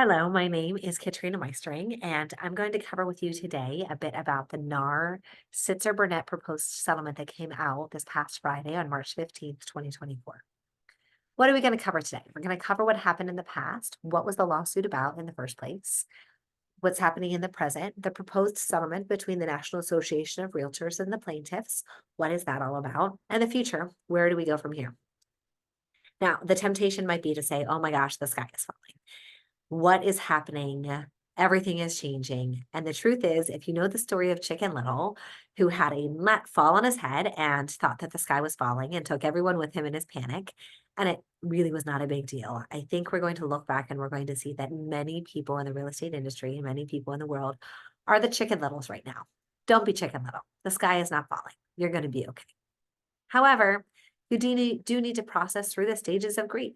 Hello, my name is Katrina Meistering, and I'm going to cover with you today a bit about the NAR Sitzer Burnett proposed settlement that came out this past Friday on March 15th, 2024. What are we going to cover today? We're going to cover what happened in the past, what was the lawsuit about in the first place, what's happening in the present, the proposed settlement between the National Association of Realtors and the plaintiffs, what is that all about, and the future, where do we go from here? Now, the temptation might be to say, oh my gosh, the sky is falling. What is happening? Everything is changing. And the truth is, if you know the story of Chicken Little, who had a nut fall on his head and thought that the sky was falling and took everyone with him in his panic, and it really was not a big deal. I think we're going to look back and we're going to see that many people in the real estate industry and many people in the world are the Chicken Littles right now. Don't be Chicken Little. The sky is not falling. You're going to be okay. However, you do need to process through the stages of grief.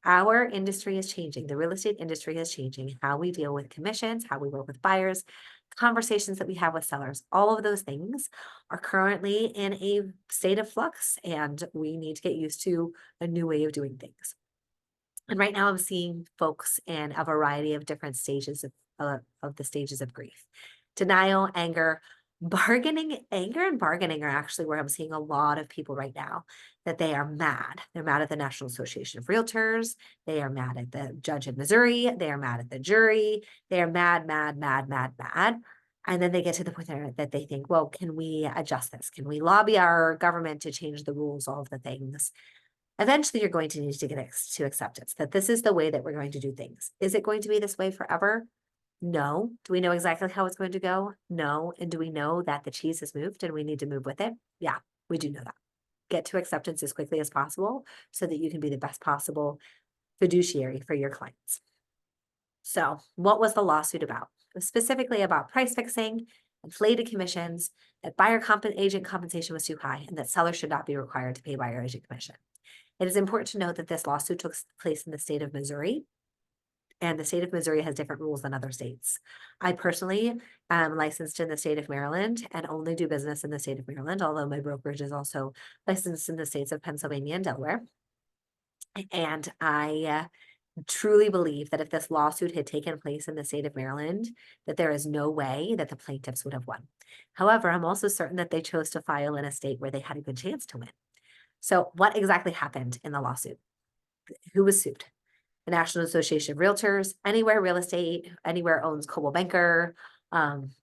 Our industry is changing. The real estate industry is changing. How we deal with commissions, how we work with buyers, conversations that we have with sellers, all of those things are currently in a state of flux, and we need to get used to a new way of doing things. And right now, I'm seeing folks in a variety of different stages of the stages of grief. Denial, anger, bargaining. Anger and bargaining are actually where I'm seeing a lot of people right now that they are mad. They're mad at the National Association of Realtors. They are mad at the judge in Missouri. They are mad at the jury. They are mad, mad, mad, mad, mad. And then they get to the point that they think, well, can we adjust this? Can we lobby our government to change the rules, all of the things? Eventually, you're going to need to get to acceptance that this is the way that we're going to do things. Is it going to be this way forever? No. Do we know exactly how it's going to go? No. And do we know that the cheese has moved and we need to move with it? Yeah, we do know that. Get to acceptance as quickly as possible so that you can be the best possible fiduciary for your clients. So, what was the lawsuit about? It was specifically about price fixing, inflated commissions, that buyer agent compensation was too high, and that sellers should not be required to pay buyer agent commission. It is important to note that this lawsuit took place in the state of Missouri, and the state of Missouri has different rules than other states. I personally am licensed in the state of Maryland and only do business in the state of Maryland, although my brokerage is also licensed in the states of Pennsylvania and Delaware. And I truly believe that if this lawsuit had taken place in the state of Maryland, that there is no way that the plaintiffs would have won. However, I'm also certain that they chose to file in a state where they had a good chance to win. So what exactly happened in the lawsuit? Who was sued? The National Association of Realtors, Anywhere Real Estate, Anywhere owns Coldwell Banker, and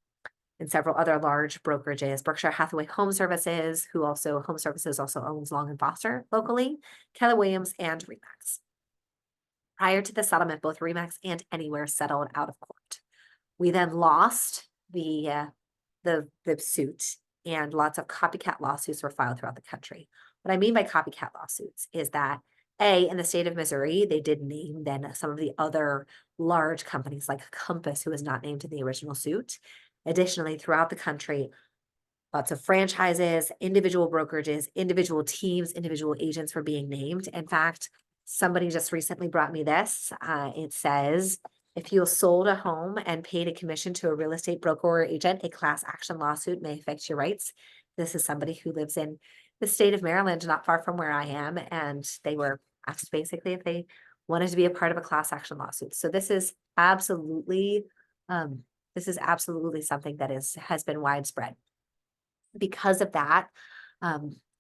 several other large brokerages. Berkshire Hathaway Home Services, Home Services also owns Long and Foster locally, Keller Williams, and Remax. Prior to the settlement, both Remax and Anywhere settled out of court. We then lost the suit, and lots of copycat lawsuits were filed throughout the country. What I mean by copycat lawsuits is that in the state of Missouri, they did name then some of the other large companies like Compass, who was not named in the original suit. Additionally, throughout the country, lots of franchises, individual brokerages, individual teams, individual agents were being named. In fact, somebody just recently brought me this. It says, if you sold a home and paid a commission to a real estate broker or agent, a class action lawsuit may affect your rights. This is somebody who lives in the state of Maryland, not far from where I am, and they were asked basically if they wanted to be a part of a class action lawsuit. So this is absolutely something that has been widespread. Because of that,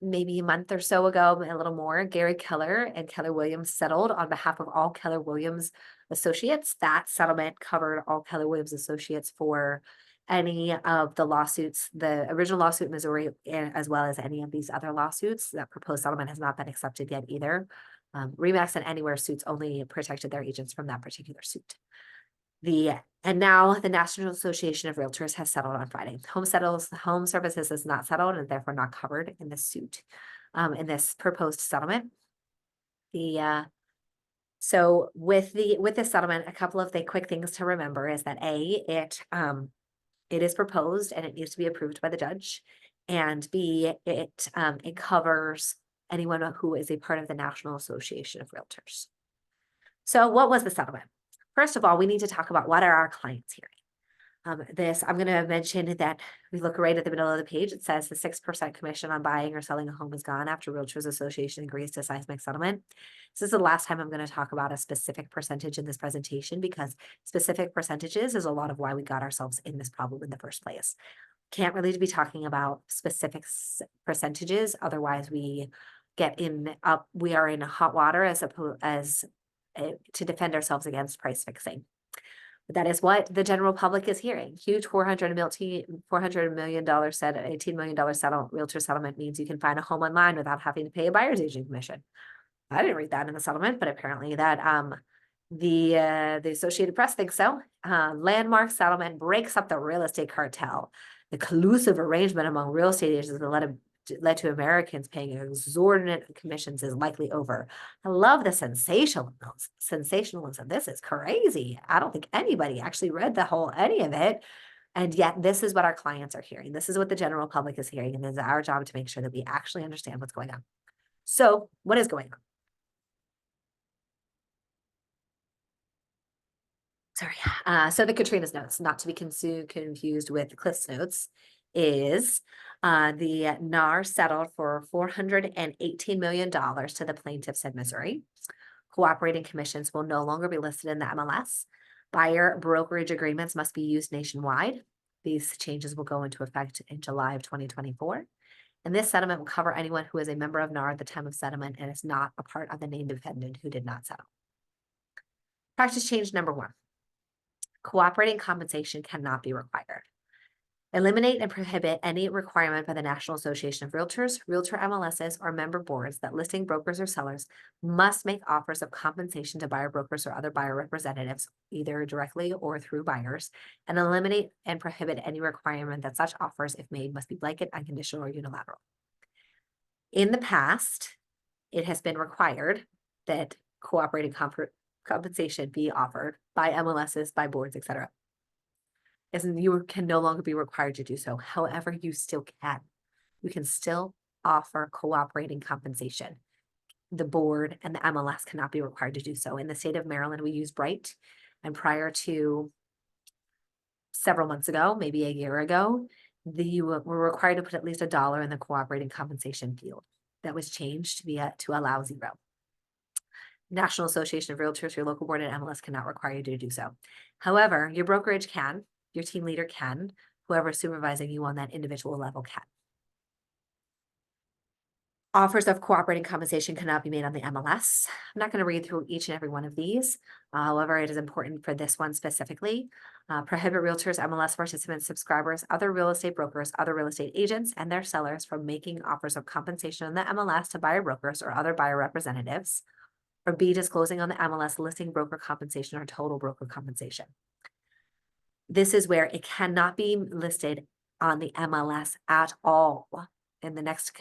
maybe a month or so ago, a little more, Gary Keller and Keller Williams settled on behalf of all Keller Williams associates. That settlement covered all Keller Williams associates for any of the lawsuits, the original lawsuit in Missouri, as well as any of these other lawsuits. That proposed settlement has not been accepted yet either. Remax and Anywhere suits only protected their agents from that particular suit. And now the National Association of Realtors has settled on Friday. Home Services is not settled and therefore not covered in this suit, in this proposed settlement. So with this settlement, a couple of the quick things to remember is that it is proposed and it needs to be approved by the judge, and B, it covers anyone who is a part of the National Association of Realtors. So what was the settlement? First of all, we need to talk about what are our clients hearing. I'm going to mention that we look right at the middle of the page. It says the 6% commission on buying or selling a home is gone after Realtors Association agrees to seismic settlement. This is the last time I'm going to talk about a specific percentage in this presentation, because specific percentages is a lot of why we got ourselves in this problem in the first place. Can't really be talking about specific percentages, otherwise we are in hot water as to defend ourselves against price fixing. But that is what the general public is hearing. Huge $400 million $18 million realtor settlement means you can find a home online without having to pay a buyer's agent commission. I didn't read that in the settlement, but apparently that the Associated Press thinks so. Landmark settlement breaks up the real estate cartel. The collusive arrangement among real estate agents that led to Americans paying exorbitant commissions is likely over. I love the sensationalism. This is crazy. I don't think anybody actually read any of it. And yet this is what our clients are hearing. This is what the general public is hearing. And it's our job to make sure that we actually understand what's going on. So what is going on? Sorry. So the Katrina's notes, not to be confused with Cliff's notes, is the NAR settled for $418 million to the plaintiffs in Missouri. Cooperating commissions will no longer be listed in the MLS. Buyer brokerage agreements must be used nationwide. These changes will go into effect in July of 2024. And this settlement will cover anyone who is a member of NAR at the time of settlement and is not a part of the named defendant who did not settle. Practice change number 1. Cooperating compensation cannot be required. Eliminate and prohibit any requirement by the National Association of Realtors, Realtor MLSs, or member boards that listing brokers or sellers must make offers of compensation to buyer brokers or other buyer representatives, either directly or through buyers, and eliminate and prohibit any requirement that such offers, if made, must be blanket, unconditional, or unilateral. In the past, it has been required that cooperating compensation be offered by MLSs, by boards, etc. And you can no longer be required to do so. However, you still can. You can still offer cooperating compensation. The board and the MLS cannot be required to do so. In the state of Maryland, we use Bright, and prior to several months ago, maybe a year ago, you were required to put at least $1 in the cooperating compensation field. That was changed to allow 0. National Association of Realtors, your local board and MLS cannot require you to do so. However, your brokerage can, your team leader can, whoever is supervising you on that individual level can. Offers of cooperating compensation cannot be made on the MLS. I'm not going to read through each and every one of these. However, it is important for this one specifically. Prohibit realtors, MLS participants, subscribers, other real estate brokers, other real estate agents, and their sellers from making offers of compensation on the MLS to buyer brokers or other buyer representatives, or B, disclosing on the MLS listing broker compensation or total broker compensation. This is where it cannot be listed on the MLS at all. And the next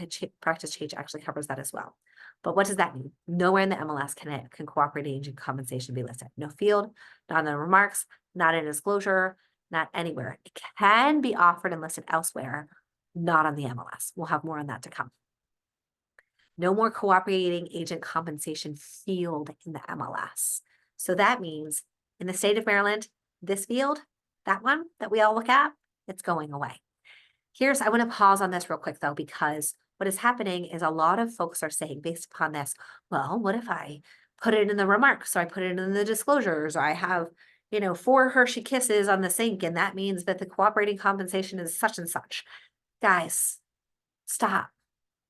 practice change actually covers that as well. But what does that mean? Nowhere in the MLS can cooperating agent compensation be listed. No field, not in the remarks, not in disclosure, not anywhere. It can be offered and listed elsewhere, not on the MLS. We'll have more on that to come. No more cooperating agent compensation field in the MLS. So that means in the state of Maryland, this field, that one that we all look at, it's going away. I want to pause on this real quick though, because what is happening is a lot of folks are saying based upon this, well, what if I put it in the remarks, or I put it in the disclosures, or I have, 4 Hershey Kisses on the sink, and that means that the cooperating compensation is such and such. Guys, stop.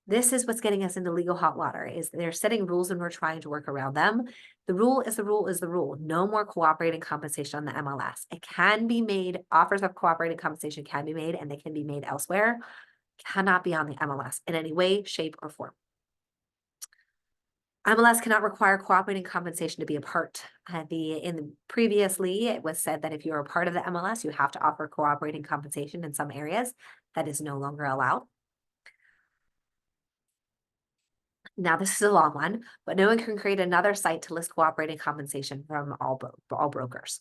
This is what's getting us into legal hot water, is they're setting rules and we're trying to work around them. The rule is the rule is the rule. No more cooperating compensation on the MLS. It can be made, offers of cooperating compensation can be made, and they can be made elsewhere. Cannot be on the MLS in any way, shape, or form. MLS cannot require cooperating compensation to be a part. Previously, it was said that if you're a part of the MLS, you have to offer cooperating compensation in some areas. That is no longer allowed. Now, this is a long one, but no one can create another site to list cooperating compensation from all brokers.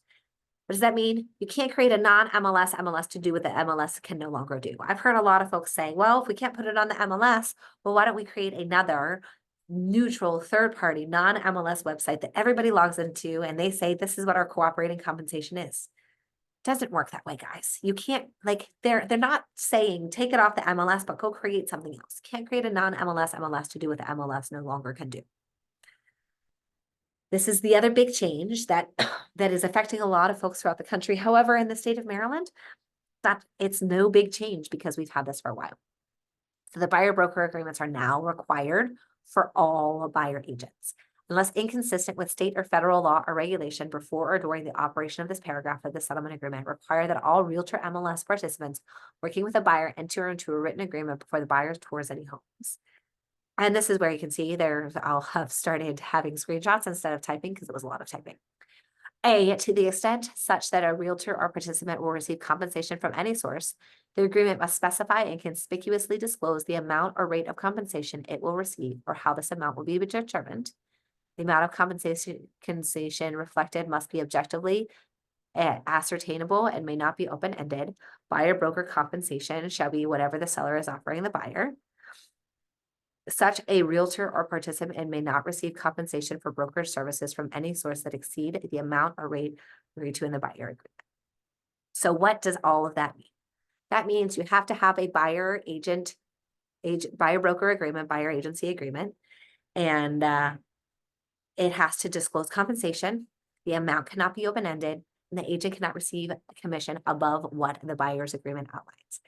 What does that mean? You can't create a non-MLS MLS to do what the MLS can no longer do. I've heard a lot of folks saying, well, if we can't put it on the MLS, well, why don't we create another neutral third-party non-MLS website that everybody logs into, and they say, this is what our cooperating compensation is. Doesn't work that way, guys. You can't, like, they're not saying take it off the MLS, but go create something else. Can't create a non-MLS MLS to do what the MLS no longer can do. This is the other big change that that is affecting a lot of folks throughout the country. However, in the state of Maryland, it's no big change because we've had this for a while. So the buyer broker agreements are now required for all buyer agents. Unless inconsistent with state or federal law or regulation before or during the operation of this paragraph of the settlement agreement, require that all Realtor MLS participants working with a buyer enter into a written agreement before the buyer tours any homes. And this is where you can see I'll have started having screenshots instead of typing because it was a lot of typing. To the extent such that a realtor or participant will receive compensation from any source, the agreement must specify and conspicuously disclose the amount or rate of compensation it will receive or how this amount will be determined. The amount of compensation reflected must be objectively ascertainable and may not be open-ended. Buyer broker compensation shall be whatever the seller is offering the buyer. Such a realtor or participant may not receive compensation for brokerage services from any source that exceed the amount or rate agreed to in the buyer agreement. So what does all of that mean? That means you have to have a buyer broker agreement, buyer agency agreement, and it has to disclose compensation. The amount cannot be open-ended, and the agent cannot receive a commission above what the buyer's agreement outlines.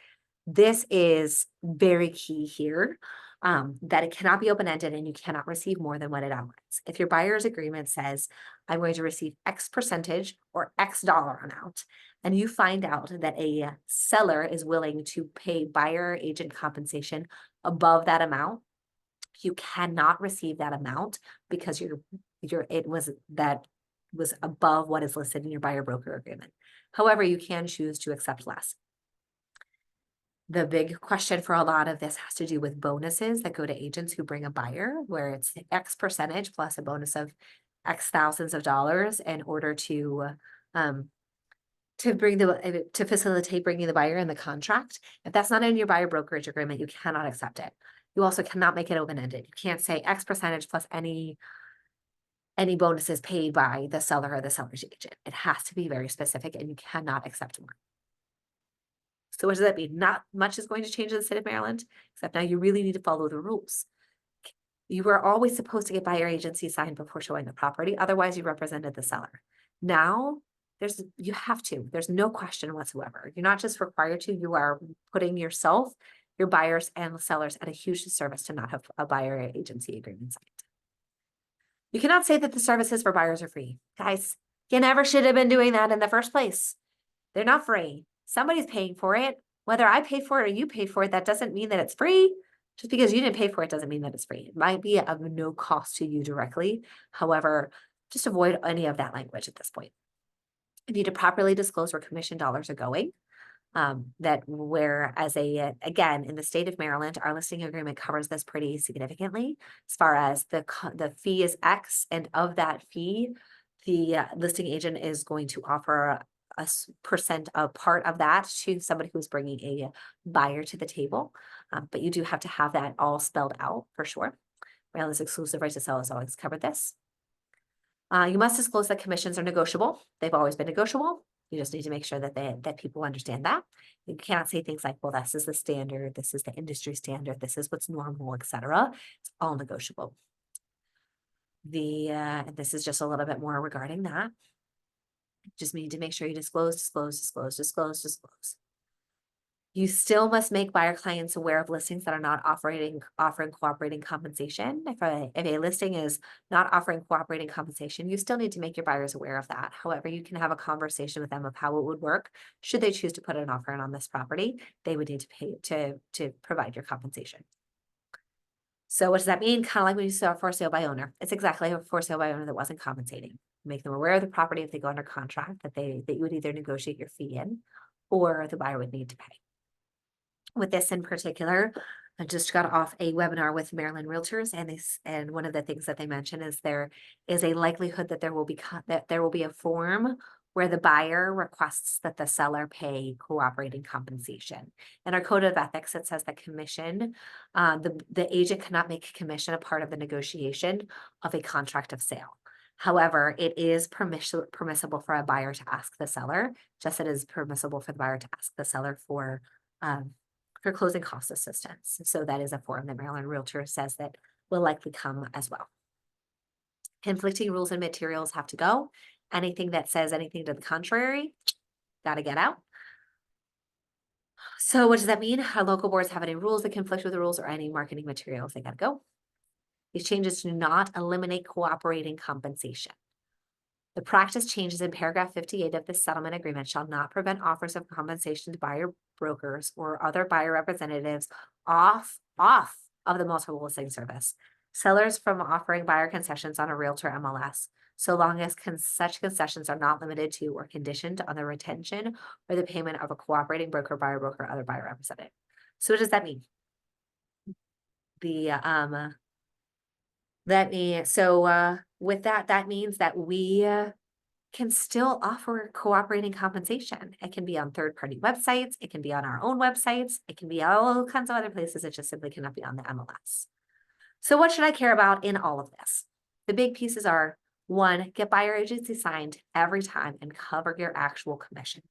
This is very key here, that it cannot be open-ended and you cannot receive more than what it outlines. If your buyer's agreement says, I'm going to receive X percentage or X dollar amount, and you find out that a seller is willing to pay buyer agent compensation above that amount, you cannot receive that amount because that was above what is listed in your buyer broker agreement. However, you can choose to accept less. The big question for a lot of this has to do with bonuses that go to agents who bring a buyer, where it's X percentage plus a bonus of X thousands of dollars in order to facilitate bringing the buyer in the contract. If that's not in your buyer brokerage agreement, you cannot accept it. You also cannot make it open-ended. You can't say X percentage plus any bonuses paid by the seller or the seller's agent. It has to be very specific and you cannot accept more. So what does that mean? Not much is going to change in the state of Maryland, except now you really need to follow the rules. You were always supposed to get buyer agency signed before showing the property. Otherwise, you represented the seller. Now, you have to. There's no question whatsoever. You're not just required to, you are putting yourself, your buyers and sellers at a huge service to not have a buyer agency agreement signed. You cannot say that the services for buyers are free. Guys, you never should have been doing that in the first place. They're not free. Somebody's paying for it. Whether I pay for it or you pay for it, that doesn't mean that it's free. Just because you didn't pay for it doesn't mean that it's free. It might be of no cost to you directly. However, just avoid any of that language at this point. You need to properly disclose where commission dollars are going. Again, in the state of Maryland, our listing agreement covers this pretty significantly as far as the fee is X, and of that fee, the listing agent is going to offer a percent of part of that to somebody who's bringing a buyer to the table. But you do have to have that all spelled out for sure. Maryland's exclusive right to sell has always covered this. You must disclose that commissions are negotiable. They've always been negotiable. You just need to make sure that people understand that. You cannot say things like, well, this is the standard, this is the industry standard, this is what's normal, etc. It's all negotiable. This is just a little bit more regarding that. Just need to make sure you disclose. You still must make buyer clients aware of listings that are not offering cooperating compensation. If a listing is not offering cooperating compensation, you still need to make your buyers aware of that. However, you can have a conversation with them of how it would work. Should they choose to put an offer in on this property, they would need to pay to provide your compensation. So what does that mean? Kind of like when you saw for sale by owner. It's exactly a for sale by owner that wasn't compensating. Make them aware of the property if they go under contract that you would either negotiate your fee in or the buyer would need to pay. With this in particular, I just got off a webinar with Maryland Realtors, and one of the things that they mentioned is there is a likelihood that there will be a form where the buyer requests that the seller pay cooperating compensation. In our code of ethics, it says that commission, the agent cannot make commission a part of the negotiation of a contract of sale. However, it is permissible for a buyer to ask the seller, just as it is permissible for the buyer to ask the seller for closing cost assistance. So that is a form that Maryland Realtor says that will likely come as well. Conflicting rules and materials have to go. Anything that says anything to the contrary, got to get out. So what does that mean? Our local boards have any rules that conflict with the rules or any marketing materials, they got to go. These changes do not eliminate cooperating compensation. The practice changes in paragraph 58 of the settlement agreement shall not prevent offers of compensation to buyer brokers or other buyer representatives off of the multiple listing service. Sellers from offering buyer concessions on a Realtor MLS, so long as such concessions are not limited to or conditioned on the retention or the payment of a cooperating broker, buyer broker, or other buyer representative. So what does that mean? With that means that we can still offer cooperating compensation. It can be on third-party websites, it can be on our own websites, it can be all kinds of other places. It just simply cannot be on the MLS. So what should I care about in all of this? The big pieces are: 1, get buyer agency signed every time and cover your actual commission.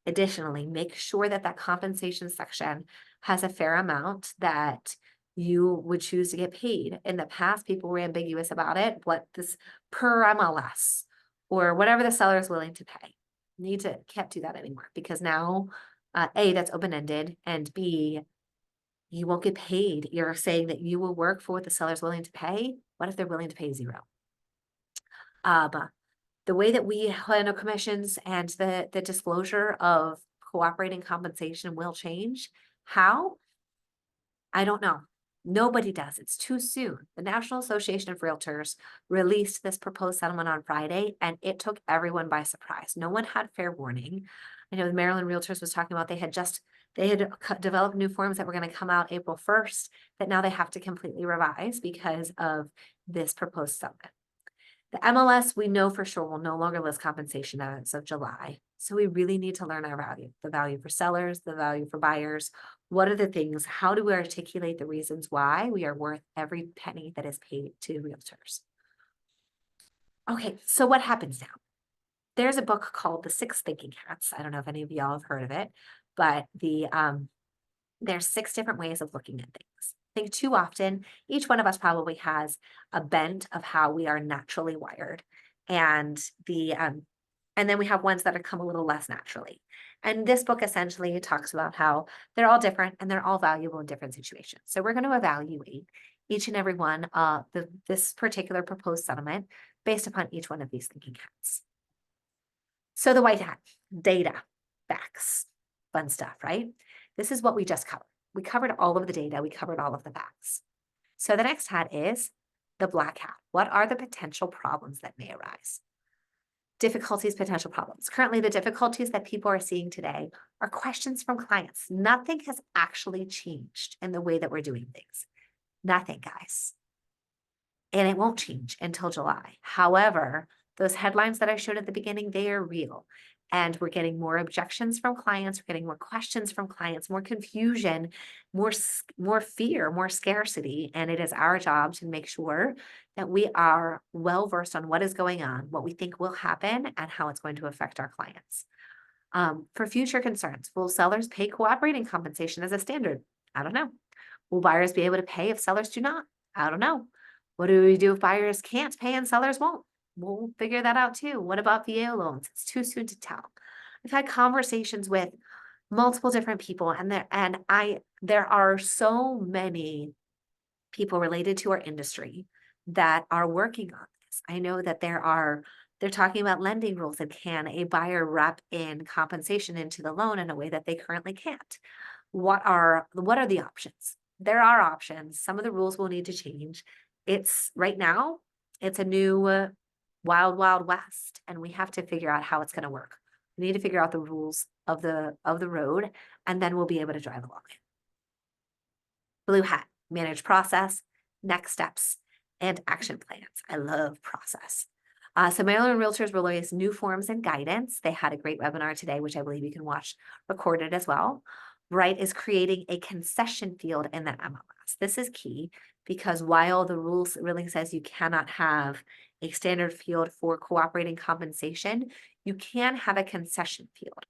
Additionally, make sure that that compensation section has a fair amount that you would choose to get paid. In the past, people were ambiguous about it, what this per MLS or whatever the seller is willing to pay. Can't do that anymore, because now, A, that's open-ended, and B, you won't get paid. You're saying that you will work for what the seller's willing to pay. What if they're willing to pay 0? The way that we handle commissions and the disclosure of cooperating compensation will change. How? I don't know. Nobody does. It's too soon. The National Association of Realtors released this proposed settlement on Friday, and it took everyone by surprise. No one had fair warning. I know the Maryland Realtors was talking about they had developed new forms that were going to come out April 1st that now they have to completely revise because of this proposed settlement. The MLS, we know for sure, will no longer list compensation as of July. So we really need to learn our value, the value for sellers, the value for buyers. What are the things? How do we articulate the reasons why we are worth every penny that is paid to realtors? Okay, so what happens now? There's a book called The 6 Thinking Hats. I don't know if any of y'all have heard of it, but there's 6 different ways of looking at things. I think too often, each one of us probably has a bent of how we are naturally wired. And then we have ones that have come a little less naturally. And this book essentially talks about how they're all different and they're all valuable in different situations. So we're going to evaluate each and every one of this particular proposed settlement based upon each one of these thinking hats. So the white hat, data, facts, fun stuff, right? This is what we just covered. We covered all of the data. We covered all of the facts. So the next hat is the black hat. What are the potential problems that may arise? Difficulties, potential problems. Currently, the difficulties that people are seeing today are questions from clients. Nothing has actually changed in the way that we're doing things. Nothing, guys. And it won't change until July. However, those headlines that I showed at the beginning, they are real. And we're getting more objections from clients. We're getting more questions from clients, more confusion, more fear, more scarcity. And it is our job to make sure that we are well-versed on what is going on, what we think will happen, and how it's going to affect our clients. For future concerns, will sellers pay cooperating compensation as a standard? I don't know. Will buyers be able to pay if sellers do not? I don't know. What do we do if buyers can't pay and sellers won't? We'll figure that out too. What about VA loans? It's too soon to tell. I've had conversations with multiple different people, and there are so many people related to our industry that are working on this. I know that they're talking about lending rules, and can a buyer wrap in compensation into the loan in a way that they currently can't? What are the options? There are options. Some of the rules will need to change. Right now, it's a new wild, wild west, and we have to figure out how it's going to work. We need to figure out the rules of the road, and then we'll be able to drive along it. Blue hat, manage process, next steps, and action plans. I love process. So Maryland Realtors released new forms and guidance. They had a great webinar today, which I believe you can watch recorded as well. Right is creating a concession field in the MLS. This is key because while the rules really says you cannot have a standard field for cooperating compensation, you can have a concession field.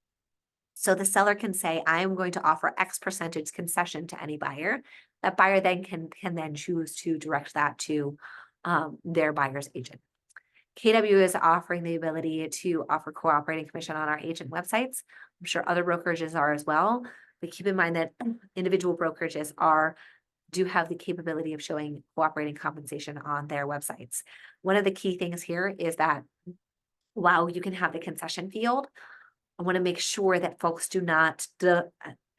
So the seller can say, I am going to offer X percentage concession to any buyer. That buyer then can then choose to direct that to their buyer's agent. KW is offering the ability to offer cooperating commission on our agent websites. I'm sure other brokerages are as well, but keep in mind that individual brokerages do have the capability of showing cooperating compensation on their websites. One of the key things here is that while you can have the concession field, I want to make sure that folks do not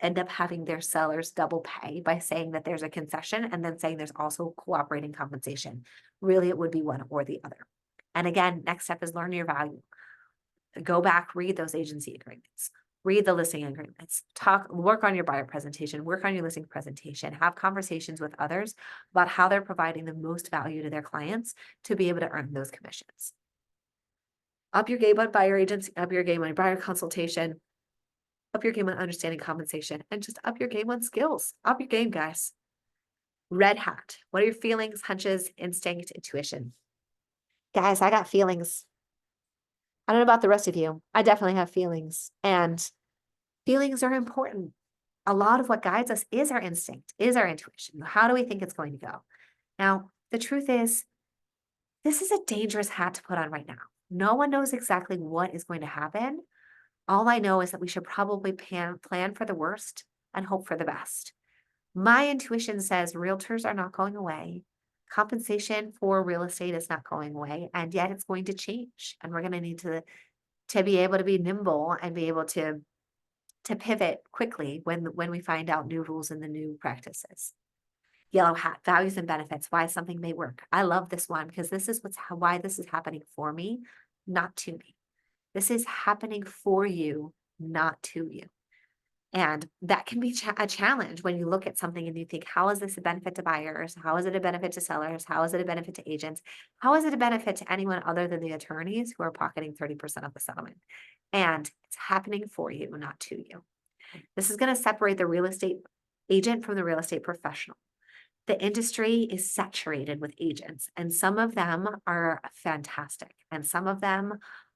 end up having their sellers double pay by saying that there's a concession and then saying there's also cooperating compensation. Really, it would be one or the other. And again, next step is learn your value. Go back, read those agency agreements, read the listing agreements, work on your buyer presentation, work on your listing presentation, have conversations with others about how they're providing the most value to their clients to be able to earn those commissions. Up your game on buyer agency, up your game on buyer consultation, up your game on understanding compensation, and just up your game on skills. Up your game, guys. Red hat. What are your feelings, hunches, instinct, intuition? Guys, I got feelings. I don't know about the rest of you. I definitely have feelings, and feelings are important. A lot of what guides us is our instinct, is our intuition. How do we think it's going to go? Now, the truth is, this is a dangerous hat to put on right now. No one knows exactly what is going to happen. All I know is that we should probably plan for the worst and hope for the best. My intuition says realtors are not going away. Compensation for real estate is not going away, and yet it's going to change. And we're going to need to be able to be nimble and be able to pivot quickly when we find out new rules and the new practices. Yellow hat, values and benefits, why something may work. I love this one because this is why this is happening for me, not to me. This is happening for you, not to you. And that can be a challenge when you look at something and you think, how is this a benefit to buyers? How is it a benefit to sellers? How is it a benefit to agents? How is it a benefit to anyone other than the attorneys who are pocketing 30% of the settlement? And it's happening for you, not to you. This is going to separate the real estate agent from the real estate professional. The industry is saturated with agents, and some of them are fantastic, and some of them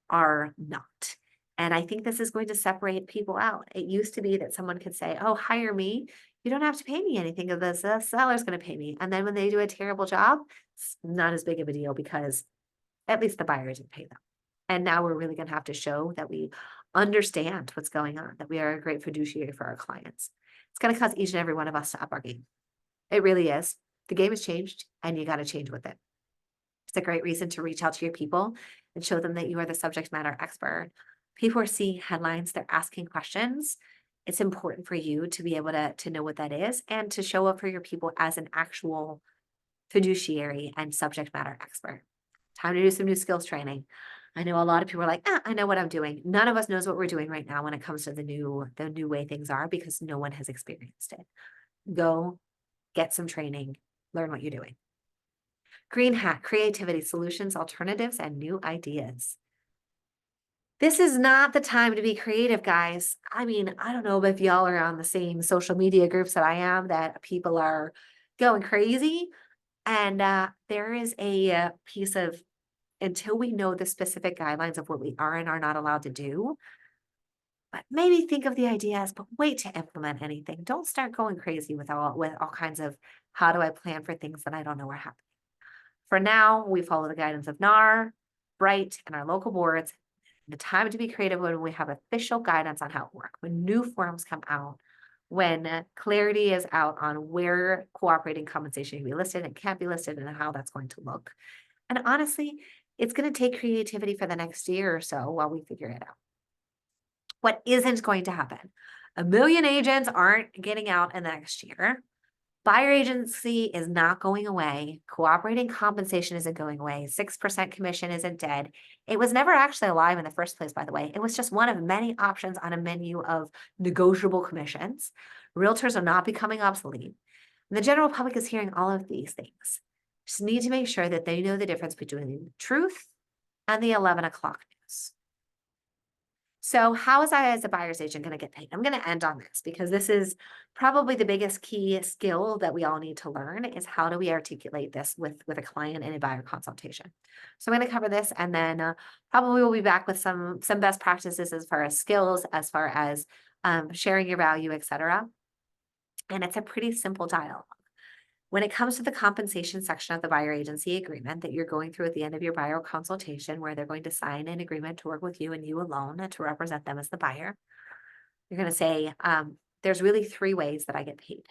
are not. And I think this is going to separate people out. It used to be that someone could say, oh, hire me. You don't have to pay me anything of this. The seller's going to pay me. And then when they do a terrible job, it's not as big of a deal because at least the buyer didn't pay them. And now we're really going to have to show that we understand what's going on, that we are a great fiduciary for our clients. It's going to cause each and every one of us to up our game. It really is. The game has changed and you got to change with it. It's a great reason to reach out to your people and show them that you are the subject matter expert. People are seeing headlines, they're asking questions. It's important for you to be able to know what that is and to show up for your people as an actual fiduciary and subject matter expert. Time to do some new skills training. I know a lot of people are like, I know what I'm doing. None of us knows what we're doing right now when it comes to the new way things are because no one has experienced it. Go get some training, learn what you're doing. Green hat, creativity, solutions, alternatives, and new ideas. This is not the time to be creative, guys. I mean, I don't know if y'all are on the same social media groups that I am, that people are going crazy. And there is a piece of, until we know the specific guidelines of what we are and are not allowed to do, but maybe think of the ideas, but wait to implement anything. Don't start going crazy with all kinds of, how do I plan for things that I don't know are happening? For now, we follow the guidance of NAR, Bright, and our local boards. The time to be creative when we have official guidance on how it works, when new forms come out, when clarity is out on where cooperating compensation can be listed and can't be listed and how that's going to look. And honestly, it's going to take creativity for the next year or so while we figure it out. What isn't going to happen? 1 million agents aren't getting out in the next year. Buyer agency is not going away. Cooperating compensation isn't going away. 6% commission isn't dead. It was never actually alive in the first place, by the way. It was just one of many options on a menu of negotiable commissions. Realtors are not becoming obsolete. And the general public is hearing all of these things. Just need to make sure that they know the difference between the truth and the 11 o'clock news. So how is I as a buyer's agent going to get paid? I'm going to end on this because this is probably the biggest key skill that we all need to learn is how do we articulate this with a client in a buyer consultation. So I'm going to cover this and then probably we'll be back with some best practices as far as skills, as far as sharing your value, etc. And it's a pretty simple dialogue. When it comes to the compensation section of the buyer agency agreement that you're going through at the end of your buyer consultation, where they're going to sign an agreement to work with you and you alone to represent them as the buyer, you're going to say, there's really three ways that I get paid.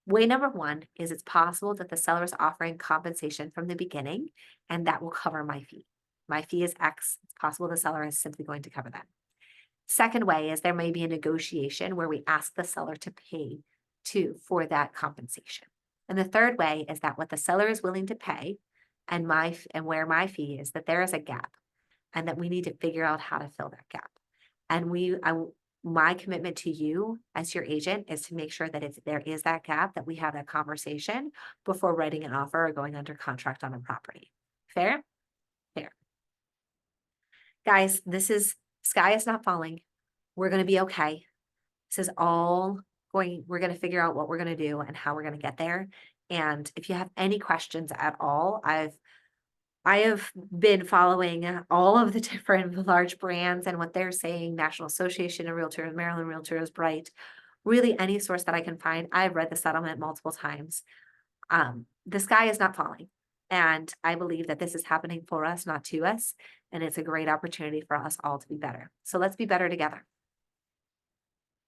Way number one is it's possible that the seller is offering compensation from the beginning, and that will cover my fee. My fee is X. It's possible the seller is simply going to cover that. Second way is there may be a negotiation where we ask the seller to pay for that compensation. And the third way is that what the seller is willing to pay and where my fee is, that there is a gap and that we need to figure out how to fill that gap. And my commitment to you as your agent is to make sure that if there is that gap, that we have that conversation before writing an offer or going under contract on a property. Fair? Fair. Guys, sky is not falling. We're going to be okay. This is all we're going to figure out what we're going to do and how we're going to get there. And if you have any questions at all, I have been following all of the different large brands and what they're saying, National Association of Realtors, Maryland Realtors, Bright, really any source that I can find. I've read the settlement multiple times. The sky is not falling. And I believe that this is happening for us, not to us. And it's a great opportunity for us all to be better. So let's be better together.